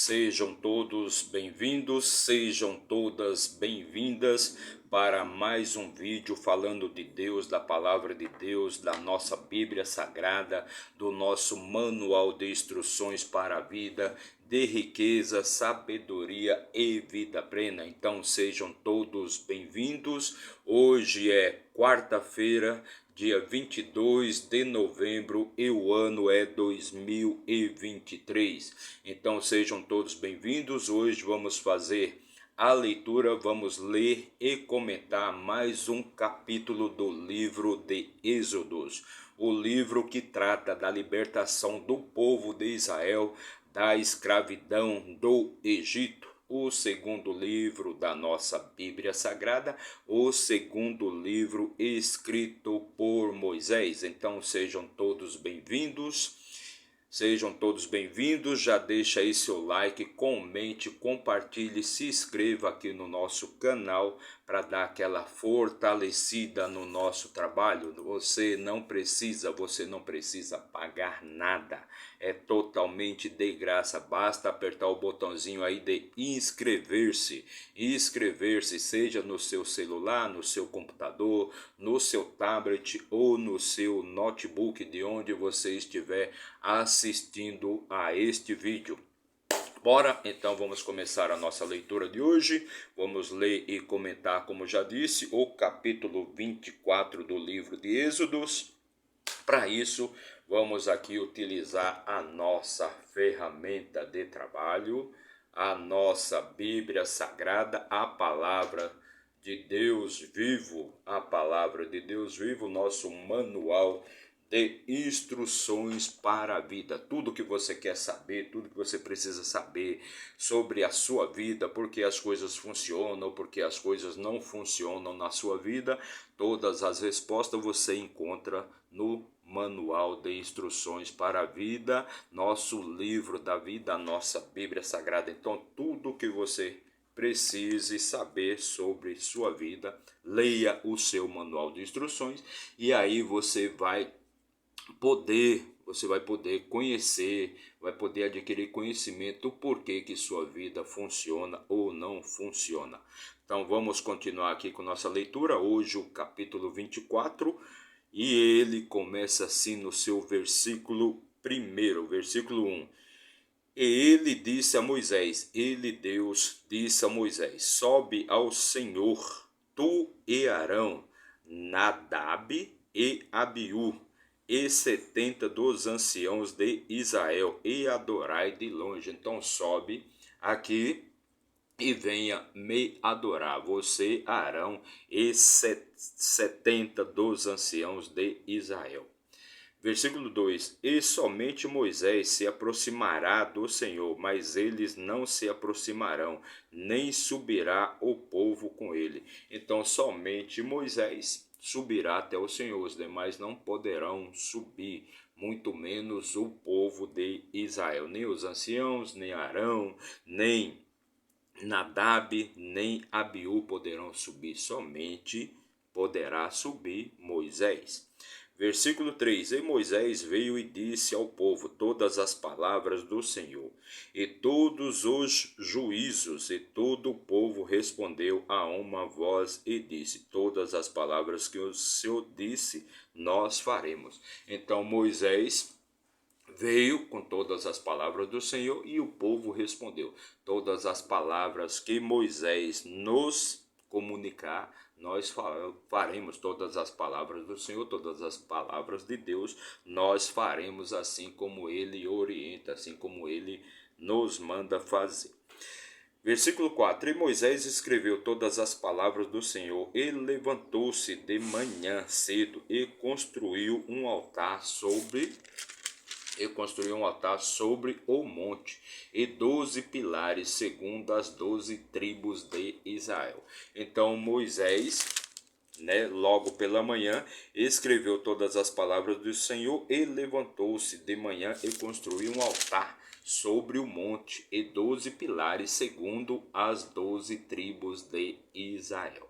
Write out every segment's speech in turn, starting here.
Sejam todos bem-vindos, sejam todas bem-vindas para mais um vídeo falando de Deus, da palavra de Deus, da nossa Bíblia Sagrada, do nosso manual de instruções para a vida, de riqueza, sabedoria e vida plena. Então sejam todos bem-vindos. Hoje é quarta-feira, dia 22 de novembro e o ano é 2023. Então sejam todos bem-vindos. Hoje vamos fazer a leitura, vamos ler e comentar mais um capítulo do livro de Êxodos, o livro que trata da libertação do povo de Israel da escravidão do Egito. O segundo livro da nossa Bíblia Sagrada, o segundo livro escrito por Moisés. Então sejam todos bem-vindos. Sejam todos bem-vindos, já deixa aí seu like, comente, compartilhe, se inscreva aqui no nosso canal para dar aquela fortalecida no nosso trabalho. Você não precisa pagar nada, é totalmente de graça, basta apertar o botãozinho aí de inscrever-se, seja no seu celular, no seu computador, no seu tablet ou no seu notebook, de onde você estiver assistindo a este vídeo. Bora, então vamos começar a nossa leitura de hoje. Vamos ler e comentar, como já disse, o capítulo 24 do livro de Êxodos. Para isso, vamos aqui utilizar a nossa ferramenta de trabalho, a nossa Bíblia Sagrada, a palavra de Deus vivo, nosso manual de instruções para a vida. Tudo que você quer saber, tudo que você precisa saber sobre a sua vida, porque as coisas funcionam, porque as coisas não funcionam na sua vida, todas as respostas você encontra no manual de instruções para a vida, nosso livro da vida, a nossa Bíblia Sagrada. Então, tudo que você precise saber sobre sua vida, leia o seu manual de instruções e aí você vai poder conhecer, vai poder adquirir conhecimento do porquê que sua vida funciona ou não funciona. Então vamos continuar aqui com nossa leitura, hoje o capítulo 24, e ele começa assim no seu versículo 1, versículo 1. E Deus disse a Moisés, sobe ao Senhor, tu e Arão, Nadab e Abiú, e 70 dos anciãos de Israel, e adorai de longe. Então sobe aqui e venha me adorar, você, Arão, e 70 dos anciãos de Israel. Versículo 2: E somente Moisés se aproximará do Senhor, mas eles não se aproximarão, nem subirá o povo com ele. Então somente Moisés subirá até o Senhor, os demais não poderão subir, muito menos o povo de Israel, nem os anciãos, nem Arão, nem Nadab, nem Abiú poderão subir, somente poderá subir Moisés. Versículo 3: E Moisés veio e disse ao povo todas as palavras do Senhor, e todos os juízos, e todo o povo respondeu a uma voz e disse, todas as palavras que o Senhor disse, nós faremos. Então Moisés veio com todas as palavras do Senhor e o povo respondeu. Todas as palavras que Moisés nos comunicar, nós faremos. Todas as palavras do Senhor, todas as palavras de Deus, nós faremos assim como Ele orienta, assim como Ele nos manda fazer. Versículo 4: E Moisés escreveu todas as palavras do Senhor, e levantou-se de manhã cedo e construiu um altar sobre o monte, e 12 pilares, segundo as 12 tribos de Israel. Então Moisés, logo pela manhã, escreveu todas as palavras do Senhor, e levantou-se de manhã e construiu um altar sobre o monte, e 12 pilares, segundo as 12 tribos de Israel.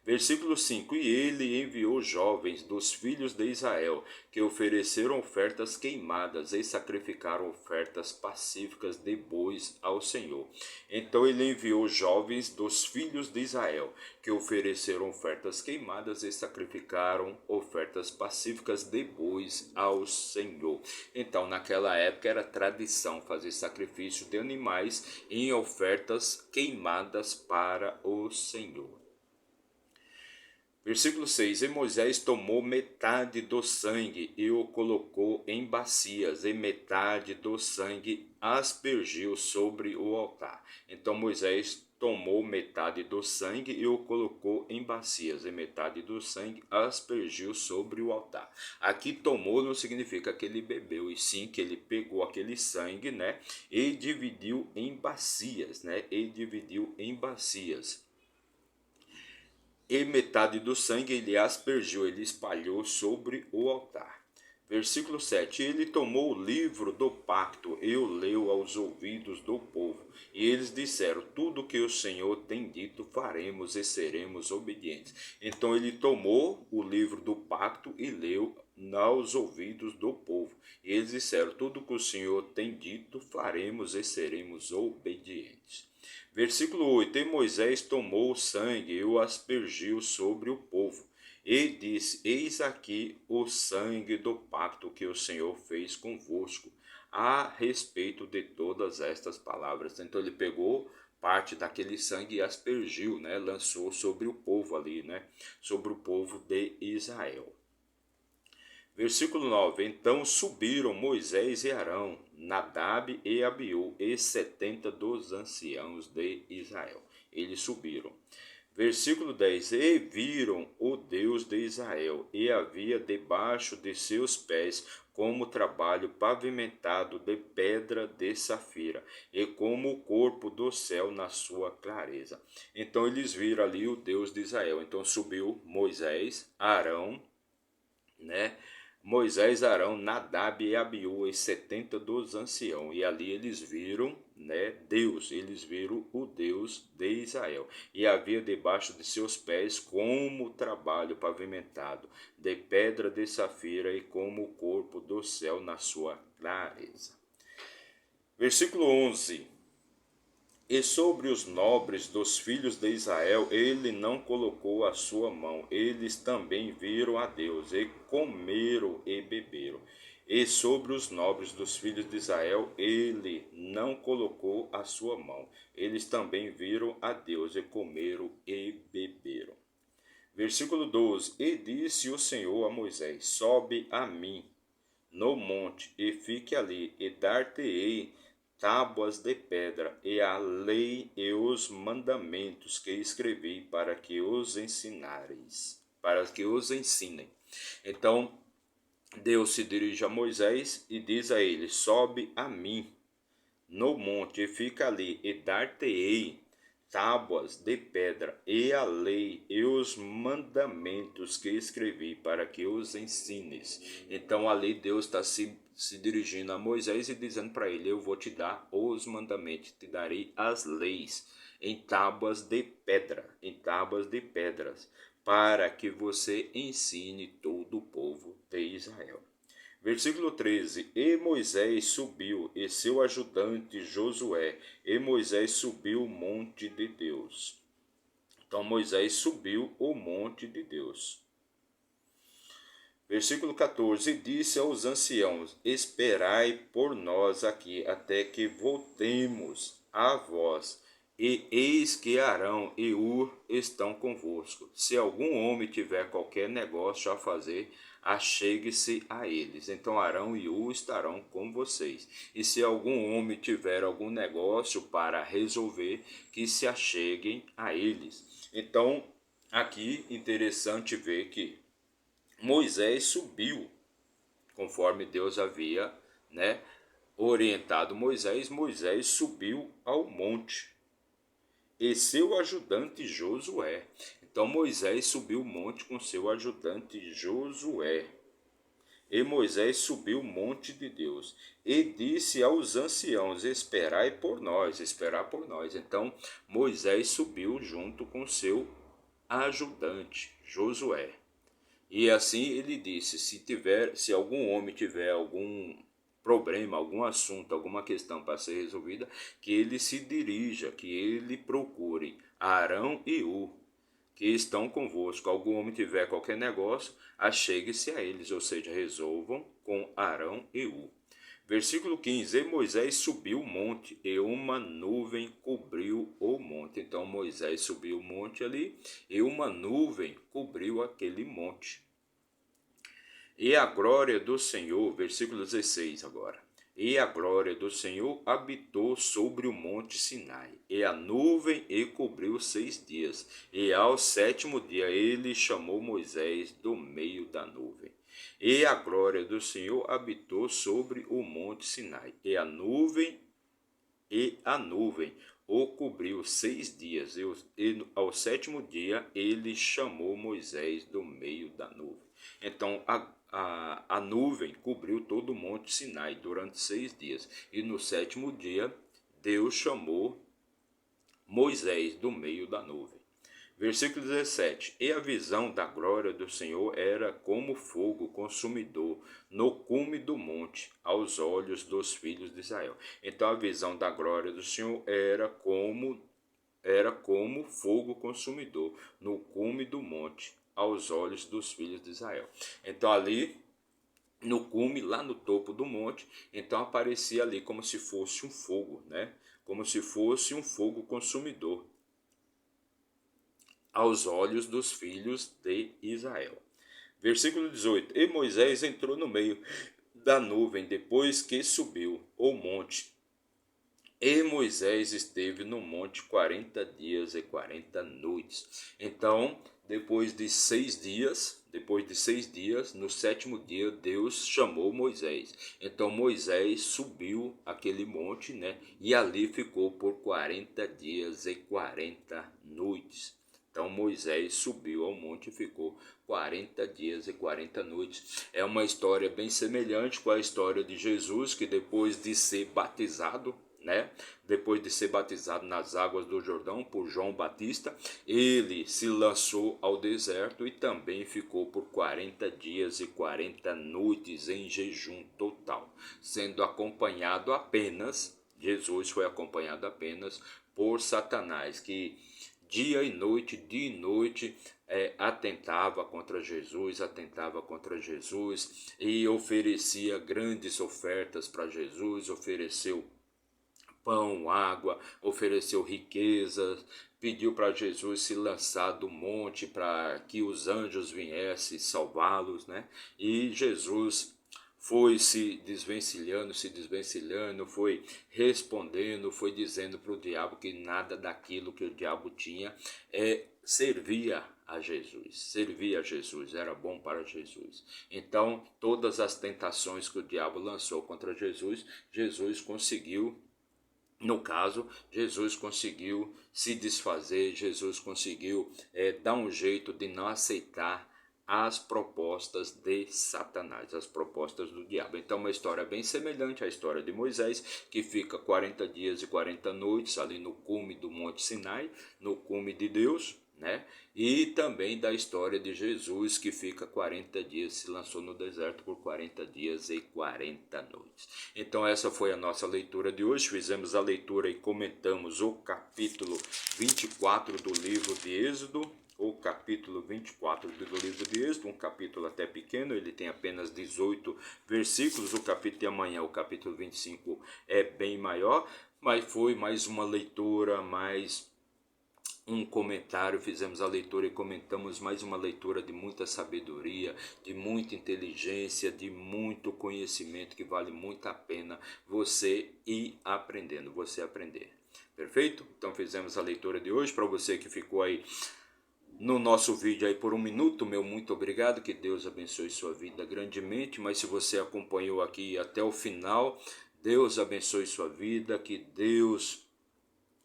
Versículo 5: E ele enviou jovens dos filhos de Israel, que ofereceram ofertas queimadas e sacrificaram ofertas pacíficas de bois ao Senhor. Então ele enviou jovens dos filhos de Israel, que ofereceram ofertas queimadas e sacrificaram ofertas pacíficas de bois ao Senhor. Então, naquela época era tradição fazer sacrifício de animais em ofertas queimadas para o Senhor. Versículo 6: E Moisés tomou metade do sangue e o colocou em bacias, e metade do sangue aspergiu sobre o altar. Então Moisés tomou metade do sangue e o colocou em bacias, e metade do sangue aspergiu sobre o altar. Aqui tomou não significa que ele bebeu, e sim que ele pegou aquele sangue, né, e dividiu em bacias, né, e dividiu em bacias. E metade do sangue ele aspergiu, ele espalhou sobre o altar. Versículo 7: Ele tomou o livro do pacto e o leu aos ouvidos do povo. E eles disseram: Tudo que o Senhor tem dito faremos e seremos obedientes. Então ele tomou o livro do pacto e leu aos ouvidos do povo. E eles disseram: Tudo que o Senhor tem dito faremos e seremos obedientes. Versículo 8: E Moisés tomou o sangue e o aspergiu sobre o povo, e disse: Eis aqui o sangue do pacto que o Senhor fez convosco, a respeito de todas estas palavras. Então ele pegou parte daquele sangue e aspergiu, né? Lançou sobre o povo ali, né? Sobre o povo de Israel. Versículo 9: Então subiram Moisés e Arão, Nadab e Abiú, e 70 dos anciãos de Israel. Eles subiram. Versículo 10: E viram o Deus de Israel, e havia debaixo de seus pés como trabalho pavimentado de pedra de safira, e como o corpo do céu na sua clareza. Então eles viram ali o Deus de Israel. Então subiu Moisés, Arão, né? Moisés, Arão, Nadab e Abiú, e 70 dos anciãos. E ali eles viram, né, Deus, eles viram o Deus de Israel. E havia debaixo de seus pés como trabalho pavimentado, de pedra de safira, e como o corpo do céu na sua clareza. Versículo 11: E sobre os nobres dos filhos de Israel ele não colocou a sua mão. Eles também viram a Deus, e comeram e beberam. E sobre os nobres dos filhos de Israel ele não colocou a sua mão. Eles também viram a Deus, e comeram e beberam. Versículo 12: E disse o Senhor a Moisés: Sobe a mim no monte, e fique ali, e dar-te-ei tábuas de pedra, e a lei e os mandamentos que escrevi, para que os ensinareis, para que os ensinem. Então Deus se dirige a Moisés e diz a ele: Sobe a mim no monte, e fica ali, e dar-te-ei tábuas de pedra, e a lei e os mandamentos que escrevi, para que os ensines. Então ali Deus está se dirigindo a Moisés e dizendo para ele: eu vou te dar os mandamentos, te darei as leis em tábuas de pedra, em tábuas de pedras, para que você ensine todo o povo de Israel. Versículo 13: E Moisés subiu, e seu ajudante Josué, e Moisés subiu o monte de Deus. Então Moisés subiu o monte de Deus. Versículo 14: E disse aos anciãos: Esperai por nós aqui, até que voltemos a vós. E eis que Arão e Ur estão convosco. Se algum homem tiver qualquer negócio a fazer, achegue-se a eles. Então Arão e Ur estarão com vocês. E se algum homem tiver algum negócio para resolver, que se acheguem a eles. Então, aqui interessante ver que Moisés subiu, conforme Deus havia, né, orientado Moisés. Moisés subiu ao monte, e seu ajudante Josué. Então Moisés subiu o monte com seu ajudante Josué. E Moisés subiu o monte de Deus, e disse aos anciãos: esperai por nós, esperar por nós. Então Moisés subiu junto com seu ajudante, Josué. E assim ele disse: se algum homem tiver algum problema, algum assunto, alguma questão para ser resolvida, que ele se dirija, que ele procure Arão e Ur, que estão convosco. Algum homem tiver qualquer negócio, achegue-se a eles, ou seja, resolvam com Arão e Ur. Versículo 15: E Moisés subiu o monte, e uma nuvem cobriu o monte. Então Moisés subiu o monte ali, e uma nuvem cobriu aquele monte. E a glória do Senhor, versículo 16 agora. E a glória do Senhor habitou sobre o monte Sinai, e a nuvem e cobriu 6 dias. E ao 7º dia ele chamou Moisés do meio da nuvem. E a glória do Senhor habitou sobre o monte Sinai, e a nuvem o cobriu 6 dias, e ao 7º dia ele chamou Moisés do meio da nuvem. Então a nuvem cobriu todo o monte Sinai durante 6 dias, e no 7º dia Deus chamou Moisés do meio da nuvem. Versículo 17: E a visão da glória do Senhor era como fogo consumidor no cume do monte, aos olhos dos filhos de Israel. Então a visão da glória do Senhor era como fogo consumidor no cume do monte, aos olhos dos filhos de Israel. Então ali no cume, lá no topo do monte, então aparecia ali como se fosse um fogo, né? Como se fosse um fogo consumidor aos olhos dos filhos de Israel. Versículo 18: E Moisés entrou no meio da nuvem depois que subiu o monte. E Moisés esteve no monte 40 dias e 40 noites. Então, depois de seis dias, no 7º dia, Deus chamou Moisés. Então Moisés subiu aquele monte, né? E ali ficou por 40 dias e 40 noites. Então Moisés subiu ao monte e ficou 40 dias e 40 noites. É uma história bem semelhante com a história de Jesus, que depois de ser batizado, né? Depois de ser batizado nas águas do Jordão por João Batista, ele se lançou ao deserto e também ficou por 40 dias e 40 noites em jejum total, sendo acompanhado apenas, Jesus foi acompanhado apenas por Satanás, que dia e noite, atentava contra Jesus e oferecia grandes ofertas para Jesus, ofereceu pão, água, ofereceu riquezas, pediu para Jesus se lançar do monte para que os anjos viessem salvá-los, né? E Jesus foi se desvencilhando, foi respondendo, foi dizendo para o diabo que nada daquilo que o diabo tinha servia a Jesus, era bom para Jesus. Então, todas as tentações que o diabo lançou contra Jesus, Jesus conseguiu. No caso, Jesus conseguiu se desfazer, Jesus conseguiu dar um jeito de não aceitar as propostas de Satanás, as propostas do diabo. Então, uma história bem semelhante à história de Moisés, que fica 40 dias e 40 noites ali no cume do Monte Sinai, no cume de Deus, né? E também da história de Jesus, que fica 40 dias, se lançou no deserto por 40 dias e 40 noites. Então essa foi a nossa leitura de hoje. Fizemos a leitura e comentamos o capítulo 24 do livro de Êxodo. O capítulo 24 do livro de Êxodo, um capítulo até pequeno, ele tem apenas 18 versículos. O capítulo de amanhã, o capítulo 25, é bem maior, mas foi mais uma leitura, mais um comentário, fizemos a leitura e comentamos mais uma leitura de muita sabedoria, de muita inteligência, de muito conhecimento, que vale muito a pena você ir aprendendo, você aprender. Perfeito? Então fizemos a leitura de hoje. Para você que ficou aí no nosso vídeo aí por 1 minuto, meu muito obrigado, que Deus abençoe sua vida grandemente. Mas se você acompanhou aqui até o final, Deus abençoe sua vida, que Deus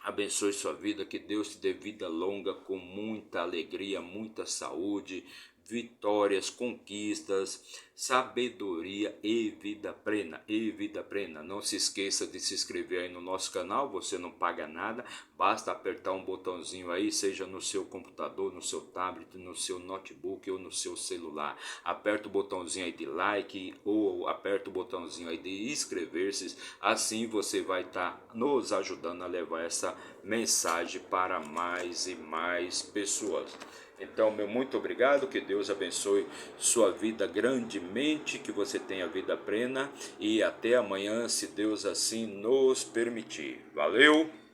abençoe sua vida, que Deus te dê vida longa com muita alegria, muita saúde, vitórias, conquistas, sabedoria e vida plena, e vida plena. Não se esqueça de se inscrever aí no nosso canal, você não paga nada, basta apertar um botãozinho aí, seja no seu computador, no seu tablet, no seu notebook ou no seu celular. Aperta o botãozinho aí de like ou aperta o botãozinho aí de inscrever-se, assim você vai estar nos ajudando a levar essa mensagem para mais e mais pessoas. Então, meu muito obrigado, que Deus abençoe sua vida grandemente, que você tenha vida plena e até amanhã, se Deus assim nos permitir. Valeu!